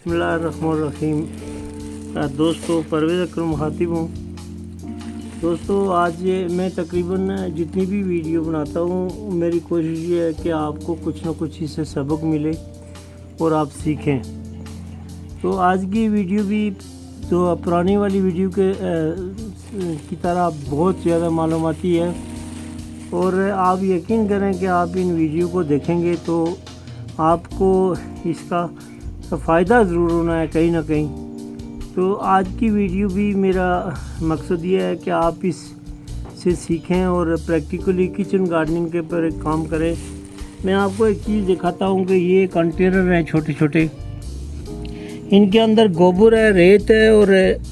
बिस्मिल्लाहिर्रहमानिर्रहीम। दोस्तों, परवेज़ अकरम मुखातिब हूँ। दोस्तों, आज मैं तकरीबन जितनी भी वीडियो बनाता हूँ, मेरी कोशिश ये है कि आपको कुछ ना कुछ इससे सबक मिले और आप सीखें। तो आज की वीडियो भी तो पुरानी वाली वीडियो के की तरह बहुत ज़्यादा मालूमाती है, और आप यकीन करें कि आप इन वीडियो को देखेंगे तो आपको इसका फ़ायदा ज़रूर होना है कहीं ना कहीं। तो आज की वीडियो भी मेरा मकसद ये है कि आप इससे सीखें और प्रैक्टिकली किचन गार्डनिंग के पर काम करें। मैं आपको एक चीज़ दिखाता हूँ कि ये कंटेनर हैं छोटे छोटे, इनके अंदर गोबर है, रेत है, और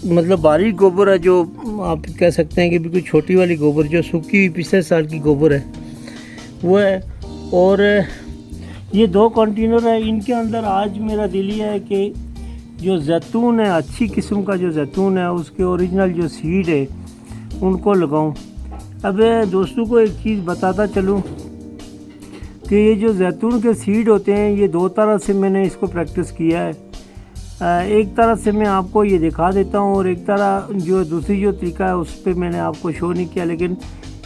मतलब बारीक गोबर है, जो आप कह सकते हैं कि बिल्कुल छोटी वाली गोबर, जो सूखी हुई पिछले साल की गोबर है वो है। और ये 2 कंटेनर है, इनके अंदर आज मेरा दिल ये है कि जो जैतून है, अच्छी किस्म का जो जैतून है, उसके ओरिजिनल जो सीड है उनको लगाऊं। अब दोस्तों को एक चीज़ बताता चलूं कि ये जो जैतून के सीड होते हैं, ये 2 तरह से मैंने इसको प्रैक्टिस किया है। एक तरह से मैं आपको ये दिखा देता हूँ, और एक तरह जो दूसरी जो तरीका है उस पर मैंने आपको शो नहीं किया। लेकिन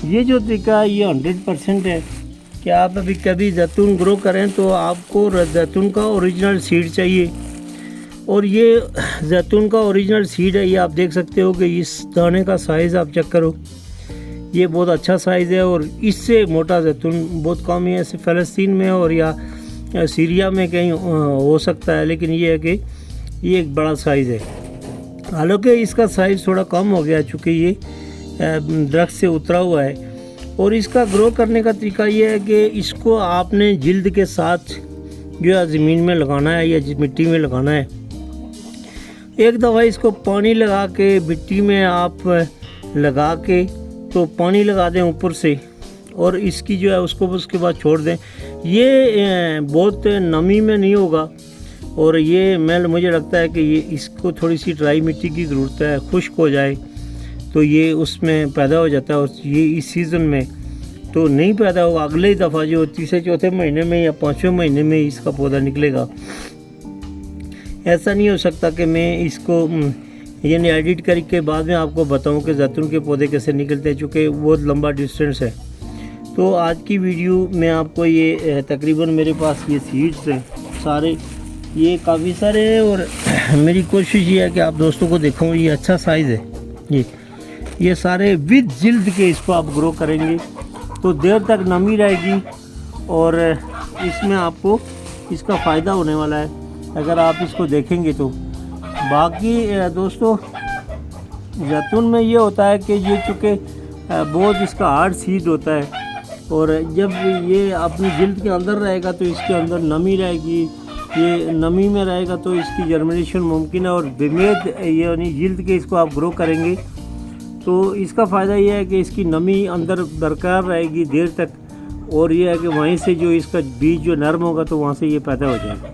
ये जो तरीका है ये 100% है कि आप अभी कभी जैतून ग्रो करें तो आपको जैतून का ओरिजिनल सीड चाहिए। और ये जैतून का ओरिजिनल सीड है, ये आप देख सकते हो कि इस दाने का साइज़ आप चेक करो, ये बहुत अच्छा साइज़ है। और इससे मोटा जैतून बहुत कम ही है, सिर्फ फ़लस्तीन में और या सीरिया में कहीं हो सकता है, लेकिन ये है कि ये एक बड़ा साइज़ है। हालांकि इसका साइज़ थोड़ा कम हो गया चूँकि ये दरख्त से उतरा हुआ है। और इसका ग्रो करने का तरीका ये है कि इसको आपने जिल्द के साथ जो है ज़मीन में लगाना है या मिट्टी में लगाना है। एक दफ़ा इसको पानी लगा के मिट्टी में आप लगा के तो पानी लगा दें ऊपर से, और इसकी जो है उसको उसके बाद छोड़ दें। ये बहुत नमी में नहीं होगा, और ये मुझे लगता है कि ये इसको थोड़ी सी ड्राई मिट्टी की ज़रूरत है, खुश्क हो जाए तो ये उसमें पैदा हो जाता है। और ये इस सीज़न में तो नहीं पैदा होगा, अगले ही दफ़ा जो तीसरे चौथे महीने में या 5वें महीने में इसका पौधा निकलेगा। ऐसा नहीं हो सकता कि मैं इसको यानी एडिट करके बाद में आपको बताऊं कि जैतून के पौधे कैसे निकलते हैं, चूँकि बहुत लंबा डिस्टेंस है। तो आज की वीडियो में आपको ये तकरीबन मेरे पास ये सीड्स हैं सारे, ये काफ़ी सारे हैं, और मेरी कोशिश ये है कि आप दोस्तों को देखो, ये अच्छा साइज़ है। ये सारे विद जिल्द के इसको आप ग्रो करेंगे तो देर तक नमी रहेगी, और इसमें आपको इसका फ़ायदा होने वाला है अगर आप इसको देखेंगे तो। बाकी दोस्तों, जैतून में ये होता है कि ये चूँकि बहुत इसका हार्ड सीड होता है, और जब ये अपनी जिल्द के अंदर रहेगा तो इसके अंदर नमी रहेगी, ये नमी में रहेगा तो इसकी जर्मिनेशन मुमकिन है। और बेमेद यानी जिल्द के इसको आप ग्रो करेंगे तो इसका फ़ायदा ये है कि इसकी नमी अंदर बरकरार रहेगी देर तक, और ये है कि वहीं से जो इसका बीज जो नरम होगा तो वहाँ से ये पैदा हो जाएगा।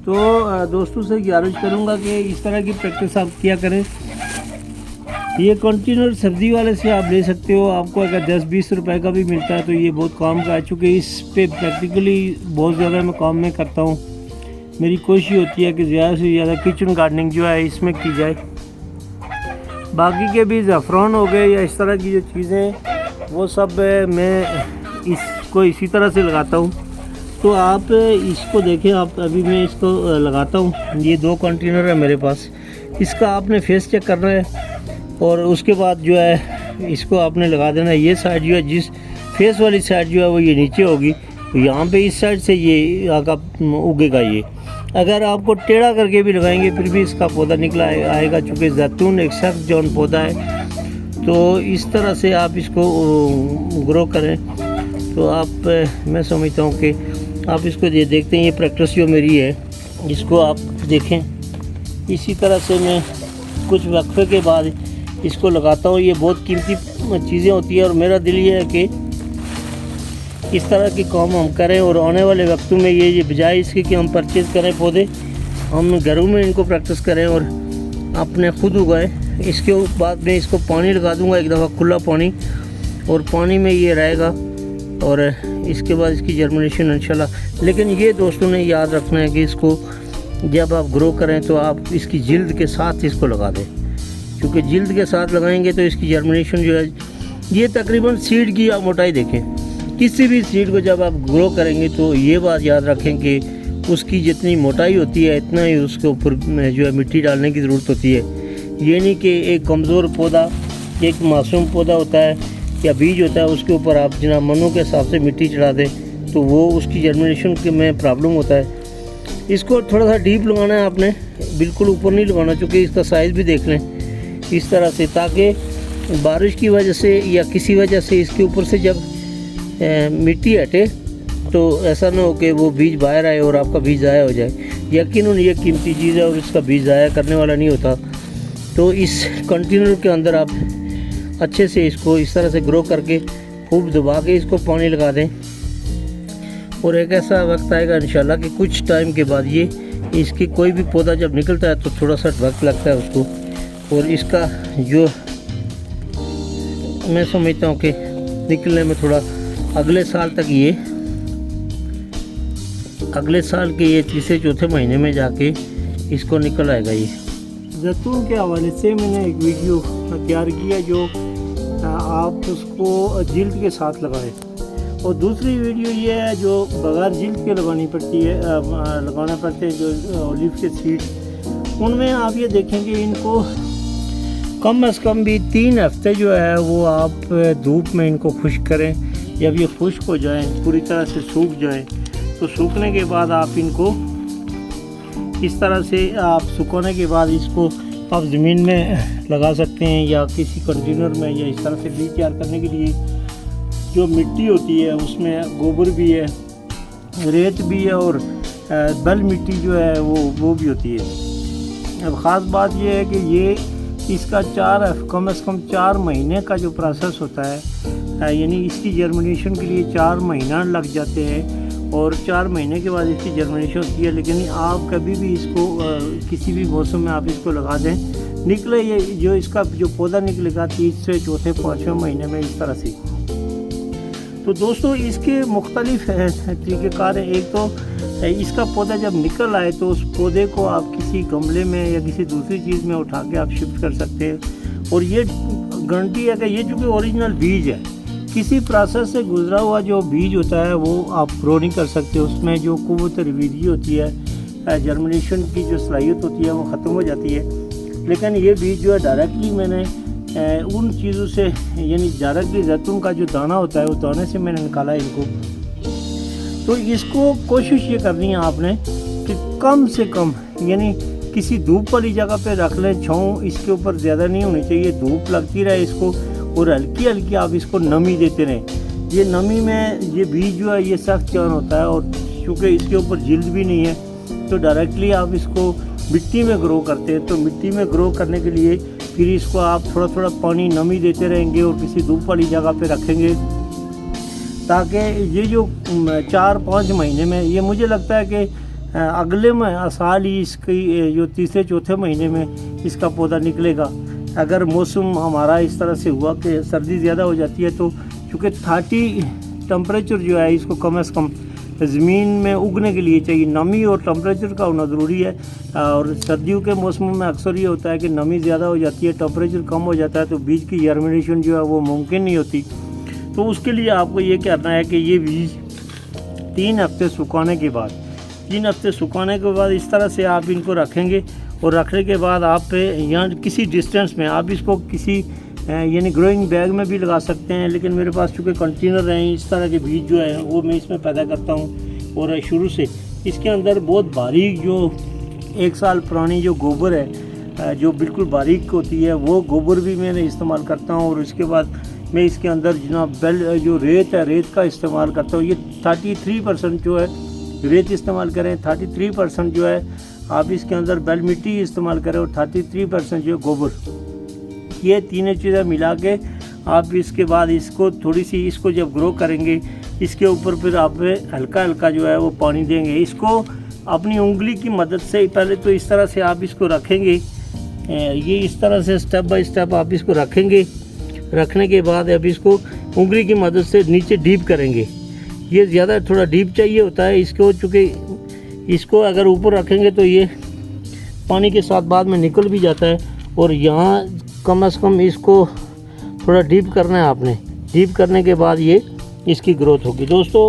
तो दोस्तों से गुजारिश करूँगा कि इस तरह की प्रैक्टिस आप किया करें। ये कंटेनर सब्ज़ी वाले से आप ले सकते हो, आपको अगर 10-20 रुपए का भी मिलता है तो ये बहुत काम का है, चूँकि इस पे प्रैक्टिकली बहुत ज़्यादा मैं काम में करता हूँ। मेरी कोशिश होती है कि ज़्यादा से ज़्यादा किचन गार्डनिंग जो है इसमें की जाए। बाकी के भी ज़फ़रान हो गए या इस तरह की जो चीज़ें हैं वो सब मैं इसको इसी तरह से लगाता हूँ। तो आप इसको देखें, आप अभी मैं इसको लगाता हूँ। ये 2 कंटेनर है मेरे पास, इसका आपने फेस चेक करना है, और उसके बाद जो है इसको आपने लगा देना है। ये साइड जो है, जिस फेस वाली साइड जो है वो ये नीचे होगी, तो यहाँ पे इस साइड से ये आका उगेगा। ये अगर आपको टेढ़ा करके भी लगाएंगे फिर भी इसका पौधा निकला आएगा, चूँकि जैतून एक सख्त जौन पौधा है। तो इस तरह से आप इसको ग्रो करें तो आप मैं समझता हूँ कि आप इसको ये देखते हैं, ये प्रैक्टिस जो मेरी है इसको आप देखें। इसी तरह से मैं कुछ वक्फे के बाद इसको लगाता हूँ। ये बहुत कीमती चीज़ें होती हैं, और मेरा दिल ये है कि इस तरह के काम हम करें, और आने वाले वक्तों में ये बजाय इसके कि हम परचेज़ करें पौधे, हम घरों में इनको प्रैक्टिस करें और अपने खुद उगाएं। इसके बाद में इसको पानी लगा दूंगा एक दफ़ा, खुला पानी, और पानी में ये रहेगा, और इसके बाद इसकी जर्मिनेशन इंशाल्लाह। लेकिन ये दोस्तों ने याद रखना है कि इसको जब आप ग्रो करें तो आप इसकी जिल्द के साथ इसको लगा दें, क्योंकि जिल्द के साथ लगाएंगे तो इसकी जर्मिनेशन जो है, ये तकरीबन सीड की आप मोटाई देखें, किसी भी सीड को जब आप ग्रो करेंगे तो ये बात याद रखें कि उसकी जितनी मोटाई होती है इतना ही उसके ऊपर जो है मिट्टी डालने की ज़रूरत होती है। ये नहीं कि एक कमज़ोर पौधा, एक मासूम पौधा होता है या बीज होता है, उसके ऊपर आप जना मनों के हिसाब से मिट्टी चढ़ा दें तो वो उसकी जर्मिनेशन के में प्रॉब्लम होता है। इसको थोड़ा सा डीप लगाना है आपने, बिल्कुल ऊपर नहीं लगाना, क्योंकि इसका साइज़ भी देख लें इस तरह से, ताकि बारिश की वजह से या किसी वजह से इसके ऊपर से जब मिट्टी हटे तो ऐसा ना हो कि वो बीज बाहर आए और आपका बीज ज़ाया हो जाए। यकीनन ये कीमती चीज़ है और इसका बीज ज़ाया करने वाला नहीं होता। तो इस कंटेनर के अंदर आप अच्छे से इसको इस तरह से ग्रो करके खूब दबा के इसको पानी लगा दें, और एक ऐसा वक्त आएगा इंशाल्लाह कि कुछ टाइम के बाद ये इसकी कोई भी पौधा जब निकलता है तो थोड़ा सा वक्त लगता है उसको, और इसका जो मैं समझता हूँ कि निकलने में थोड़ा अगले साल तक, ये अगले साल के ये तीसरे चौथे महीने में जाके इसको निकल आएगा। ये जैतून के हवाले से मैंने एक वीडियो तैयार किया जो आप उसको जिल्द के साथ लगाएं, और दूसरी वीडियो ये है जो बगैर जिल्द के लगानी पड़ती है, लगाना पड़ते हैं जो ऑलिव के सीड, उनमें आप ये देखेंगे इनको कम से कम भी 3 हफ्ते जो है वो आप धूप में इनको खुश्क करें। जब ये खुश्क हो जाएं, पूरी तरह से सूख जाएं, तो सूखने के बाद आप इनको इस तरह से आप सुखाने के बाद इसको आप ज़मीन में लगा सकते हैं या किसी कंटेनर में, या इस तरह से बीज तैयार करने के लिए जो मिट्टी होती है उसमें गोबर भी है, रेत भी है और बल मिट्टी जो है वो भी होती है। अब ख़ास बात ये है कि ये इसका कम से कम 4 महीने का जो प्रोसेस होता है, यानी इसकी जर्मिनेशन के लिए 4 महीना लग जाते हैं, और 4 महीने के बाद इसकी जर्मिनेशन होती है। लेकिन आप कभी भी इसको किसी भी मौसम में आप इसको लगा दें, निकले ये जो इसका जो पौधा निकलेगा 3 से चौथे 5वें महीने में इस तरह से। तो दोस्तों इसके मुख्तलिफ तरीक़ेकार हैं। एक तो इसका पौधा जब निकल आए तो उस पौधे को आप किसी गमले में या किसी दूसरी चीज़ में उठा के आप शिफ्ट कर सकते हैं, और ये गारंटी है कि ये चूँकि ओरिजिनल बीज है, किसी प्रोसेस से गुजरा हुआ जो बीज होता है वो आप ग्रो नहीं कर सकते। उसमें जो क़ुव्वत रिवीजी होती है, जर्मिनेशन की जो सलाहियत होती है वो ख़त्म हो जाती है। लेकिन ये बीज जो है डायरेक्टली मैंने उन चीज़ों से, यानी डायरेक्टली जैतून का जो दाना होता है वो दाने से मैंने निकाला है इनको। तो इसको कोशिश ये करनी है आपने कि कम से कम, यानी किसी धूप वाली जगह पे रख लें, छाँव इसके ऊपर ज़्यादा नहीं होनी चाहिए, धूप लगती रहे इसको, और हल्की हल्की आप इसको नमी देते रहें। ये नमी में ये बीज जो है ये सख्त चौन होता है, और चूँकि इसके ऊपर जिल्द भी नहीं है तो डायरेक्टली आप इसको मिट्टी में ग्रो करते हैं। तो मिट्टी में ग्रो करने के लिए फिर इसको आप थोड़ा थोड़ा पानी नमी देते रहेंगे और किसी धूप वाली जगह पे रखेंगे, ताकि ये जो 4-5 महीने में, ये मुझे लगता है कि अगले साल ही इसकी जो तीसरे चौथे महीने में इसका पौधा निकलेगा। अगर मौसम हमारा इस तरह से हुआ कि सर्दी ज़्यादा हो जाती है तो चूँकि 30 टेम्परेचर जो है इसको कम से कम ज़मीन में उगने के लिए चाहिए, नमी और टेम्परेचर का होना ज़रूरी है। और सर्दियों के मौसमों में अक्सर ये होता है कि नमी ज़्यादा हो जाती है, टेम्परेचर कम हो जाता है, तो बीज की जर्मिनेशन जो है वो मुमकिन नहीं होती। तो उसके लिए आपको ये करना है कि ये बीज 3 हफ्ते सुखाने के बाद, 3 हफ्ते सुखाने के बाद इस तरह से आप इनको रखेंगे, और रखने के बाद आप यहाँ किसी डिस्टेंस में आप इसको किसी यानी ग्रोइंग बैग में भी लगा सकते हैं। लेकिन मेरे पास चूँकि कंटेनर हैं, इस तरह के बीज जो है वो मैं इसमें पैदा करता हूँ, और शुरू से इसके अंदर बहुत बारीक जो 1 साल पुरानी जो गोबर है, जो बिल्कुल बारीक होती है, वो गोबर भी मैंने इस्तेमाल करता हूँ। और उसके बाद मैं इसके अंदर जनाब जो रेत है, रेत का इस्तेमाल करता हूँ। ये 33% जो है रेत इस्तेमाल करें, 33% जो है आप इसके अंदर बेल मिट्टी इस्तेमाल करें, और 33% जो गोबर, ये तीनों चीज़ें मिला के आप इसके बाद इसको थोड़ी सी, इसको जब ग्रो करेंगे इसके ऊपर फिर आप हल्का हल्का जो है वो पानी देंगे। इसको अपनी उंगली की मदद से पहले तो इस तरह से आप इसको रखेंगे, ये इस तरह से स्टेप बाय स्टेप आप इसको रखेंगे। रखने के बाद अब इसको उंगली की मदद से नीचे डीप करेंगे। ये ज़्यादा थोड़ा डीप चाहिए होता है इसको, चूँकि इसको अगर ऊपर रखेंगे तो ये पानी के साथ बाद में निकल भी जाता है। और यहाँ कम से कम इसको थोड़ा डीप करना है आपने। डीप करने के बाद ये इसकी ग्रोथ होगी। दोस्तों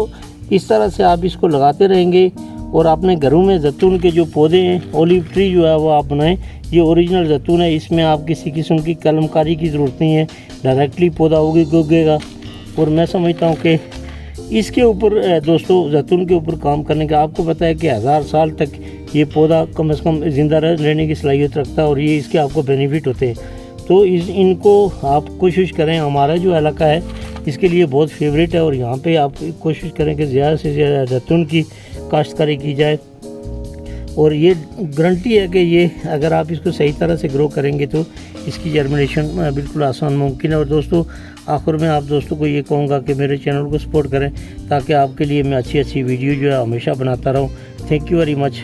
इस तरह से आप इसको लगाते रहेंगे और अपने घरों में जैतून के जो पौधे हैं, ओलिव ट्री जो है वो आप बनाएं। ये ओरिजिनल जैतून है, इसमें आप किसी किस्म की कलमकारी की ज़रूरत नहीं है, डायरेक्टली पौधा उगेगा। और मैं समझता हूँ कि इसके ऊपर दोस्तों जैतून के ऊपर काम करने का, आपको पता है कि 1000 साल तक ये पौधा कम से कम ज़िंदा रहने की सलाहियत रखता है और ये इसके आपको बेनिफिट होते हैं। तो इनको आप कोशिश करें। हमारा जो इलाका है इसके लिए बहुत फेवरेट है और यहाँ पे आप कोशिश करें कि ज़्यादा से ज़्यादा जैतून की काश्तकारी की जाए। और ये गारंटी है कि ये अगर आप इसको सही तरह से ग्रो करेंगे तो इसकी जर्मिनेशन बिल्कुल आसान मुमकिन है। और दोस्तों आखिर में आप दोस्तों को ये कहूँगा कि मेरे चैनल को सपोर्ट करें ताकि आपके लिए मैं अच्छी वीडियो जो है हमेशा बनाता रहूँ। Thank you very much.